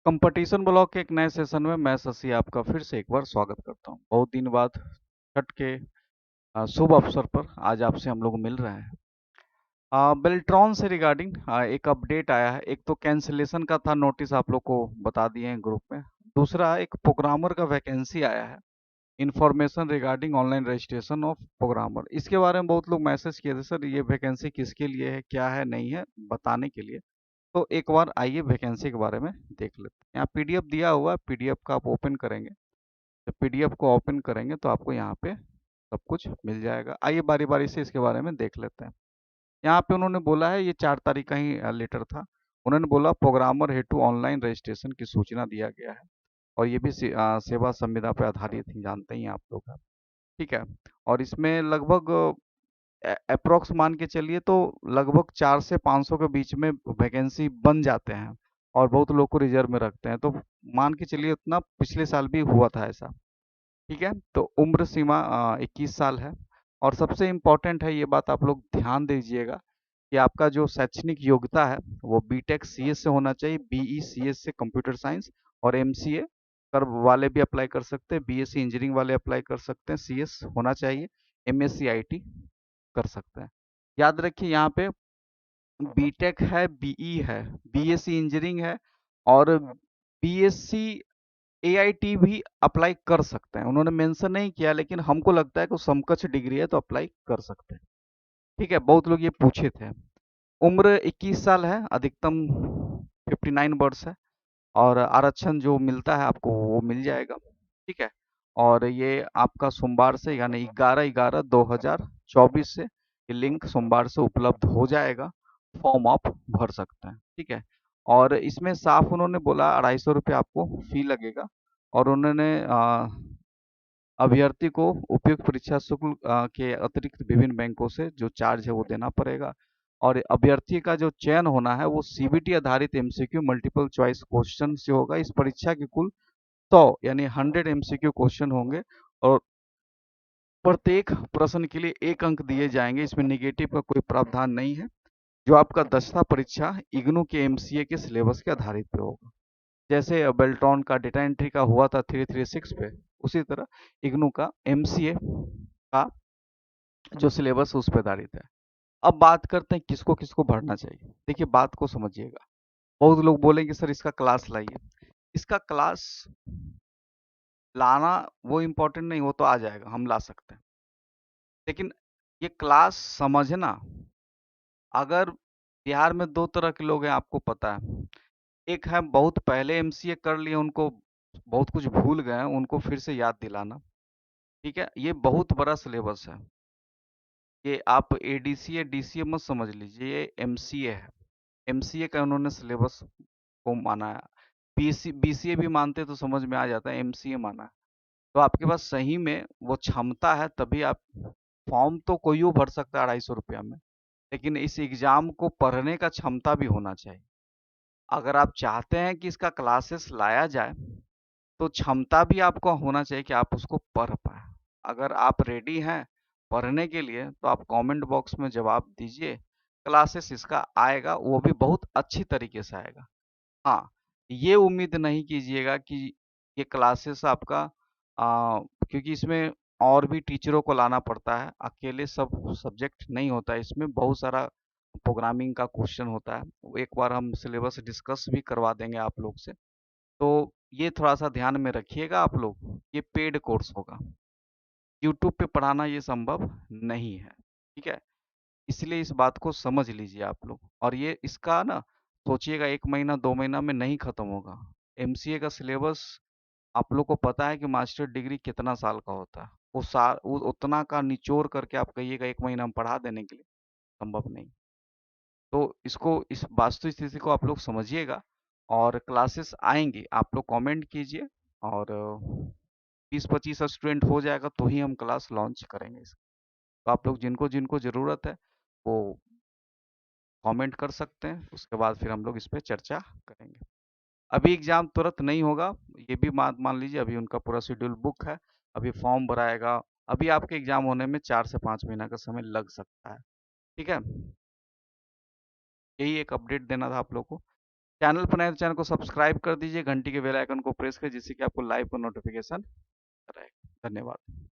Competition block के एक नए सेशन में मैं शशि आपका फिर से एक बार स्वागत करता हूं। बहुत दिन बाद छठ के शुभ अवसर पर आज आपसे हम लोग मिल रहे हैं। बेल्ट्रॉन से रिगार्डिंग एक अपडेट आया है। एक तो कैंसिलेशन का था नोटिस, आप लोग को बता दिए हैं ग्रुप में। दूसरा एक प्रोग्रामर का वैकेंसी आया है। Information regarding online registration of programmer, इसके बारे में बहुत लोग मैसेज किए थे, सर ये वैकेंसी किसके लिए है, क्या है, नहीं है, बताने के लिए। तो एक बार आइए वैकेंसी के बारे में देख लेते हैं। यहाँ पीडीएफ दिया हुआ है, पीडीएफ का आप ओपन करेंगे। जब पीडीएफ को ओपन करेंगे तो आपको यहाँ पे सब कुछ मिल जाएगा। आइए बारी बारी से इसके बारे में देख लेते हैं। यहाँ पे उन्होंने बोला है, ये 4 तारीख का ही लेटर था। उन्होंने बोला प्रोग्रामर हेतु ऑनलाइन रजिस्ट्रेशन की सूचना दिया गया है। और ये भी सेवा संविदा पर आधारित ही, जानते ही हैं आप लोग हैं। ठीक है। और इसमें लगभग अप्रोक्स मान के चलिए तो लगभग 400 से 500 के बीच में वैकेंसी बन जाते हैं। और बहुत लोग को रिजर्व में रखते हैं, तो मान के चलिए उतना पिछले साल भी हुआ था ऐसा। ठीक है। तो उम्र सीमा 21 साल है। और सबसे इम्पोर्टेंट है, ये बात आप लोग ध्यान दीजिएगा कि आपका जो शैक्षणिक योग्यता है वो बीटेक सीएस से होना चाहिए, बीई सीएस से कंप्यूटर साइंस, और एमसीए कर वाले भी अप्लाई कर सकते हैं, बीएससी इंजीनियरिंग वाले अप्लाई कर सकते हैं, सीएस होना चाहिए, एमएससी आईटी कर सकते हैं। याद रखिए यहाँ पे बीटेक है, बीई है, बीएससी इंजीनियरिंग है, और बीएससी एआईटी भी अप्लाई कर सकते हैं। उन्होंने मेंशन नहीं किया, लेकिन हमको लगता है कि समकक्ष डिग्री है तो अप्लाई कर सकते हैं। ठीक है। बहुत लोग ये पूछे थे। उम्र 21 साल है, अधिकतम 59 वर्ष है। और आरक्षण जो मिलता है आपको वो मिल जाएगा। ठीक है। और ये आपका सोमवार से यानी 11/11/2024 से ये लिंक सोमवार से उपलब्ध हो जाएगा। फॉर्म आप भर सकते हैं। ठीक है। और इसमें साफ उन्होंने बोला 250 रुपये आपको फी लगेगा। और उन्होंने अभ्यर्थी को उपयुक्त परीक्षा शुल्क के अतिरिक्त विभिन्न बैंकों से जो चार्ज है वो देना पड़ेगा। और अभ्यर्थी का जो चयन होना है वो सीबीटी आधारित एमसीक्यू मल्टीपल चॉइस क्वेश्चन से होगा। इस परीक्षा के कुल 100 यानी 100 एमसीक्यू क्वेश्चन होंगे। और प्रत्येक प्रश्न के लिए 1 अंक दिए जाएंगे। इसमें निगेटिव का कोई प्रावधान नहीं है। जो आपका दक्षता परीक्षा इग्नू के एमसीए के सिलेबस के आधारित पे होगा। जैसे बेल्ट्रॉन का डेटा एंट्री का हुआ था 336 पे, उसी तरह इग्नू का एमसीए का जो सिलेबस उस पर आधारित है। अब बात करते हैं किसको किसको भरना चाहिए। देखिए बात को समझिएगा। बहुत लोग बोलेंगे सर इसका क्लास लाइए। इसका क्लास लाना वो इम्पोर्टेंट नहीं, वो तो आ जाएगा, हम ला सकते हैं। लेकिन ये क्लास समझना, अगर बिहार में 2 तरह के लोग हैं आपको पता है। एक है बहुत पहले एमसीए कर लिए, उनको बहुत कुछ भूल गए हैं, उनको फिर से याद दिलाना। ठीक है। ये बहुत बड़ा सिलेबस है। ये आप एडीसीए डीसीए मत समझ लीजिए, ये एमसीए है। एमसीए का उन्होंने सिलेबस को माना है। बीसीए भी मानते तो समझ में आ जाता है, एमसीए माना है। तो आपके पास सही में वो क्षमता है तभी आप, फॉर्म तो कोई भर सकता है 250 रुपया में, लेकिन इस एग्जाम को पढ़ने का क्षमता भी होना चाहिए। अगर आप चाहते हैं कि इसका क्लासेस लाया जाए तो क्षमता भी आपको होना चाहिए कि आप उसको पढ़ पाए। अगर आप रेडी हैं पढ़ने के लिए तो आप कमेंट बॉक्स में जवाब दीजिए। क्लासेस इसका आएगा, वो भी बहुत अच्छी तरीके से आएगा। हाँ, ये उम्मीद नहीं कीजिएगा कि ये क्लासेस आपका क्योंकि इसमें और भी टीचरों को लाना पड़ता है, अकेले सब सब्जेक्ट नहीं होता है, इसमें बहुत सारा प्रोग्रामिंग का क्वेश्चन होता है। वो एक बार हम सिलेबस डिस्कस भी करवा देंगे आप लोग से। तो ये थोड़ा सा ध्यान में रखिएगा आप लोग, ये पेड कोर्स होगा। यूट्यूब पे पढ़ाना ये संभव नहीं है। ठीक है। इसलिए इस बात को समझ लीजिए आप लोग। और ये इसका ना सोचिएगा 1 महीना 2 महीना में नहीं खत्म होगा। एमसीए का सिलेबस आप लोग को पता है कि मास्टर डिग्री कितना साल का होता है। वो साल उतना का निचोड़ करके आप कहिएगा 1 महीना में पढ़ा देने के लिए, संभव नहीं। तो इसको, इस वास्तु स्थिति को आप लोग समझिएगा। और क्लासेस आएंगी, आप लोग कमेंट कीजिए। और 20-25 स्टूडेंट हो जाएगा तो ही हम क्लास लॉन्च करेंगे इसका। तो आप लोग जिनको जिनको ज़रूरत है वो कमेंट कर सकते हैं, उसके बाद फिर हम लोग इस पे चर्चा करेंगे। अभी एग्जाम तुरंत नहीं होगा, ये भी मान मान लीजिए। अभी उनका पूरा शेड्यूल बुक है, अभी फॉर्म भराएगा। अभी आपके एग्जाम होने में 4 से 5 महीना का समय लग सकता है। ठीक है। यही एक अपडेट देना था आप लोग को। चैनल पर नए तो चैनल को सब्सक्राइब कर दीजिए, घंटी के बेल आइकन को प्रेस करिए जिससे कि आपको लाइव का नोटिफिकेशन रहेगा। धन्यवाद।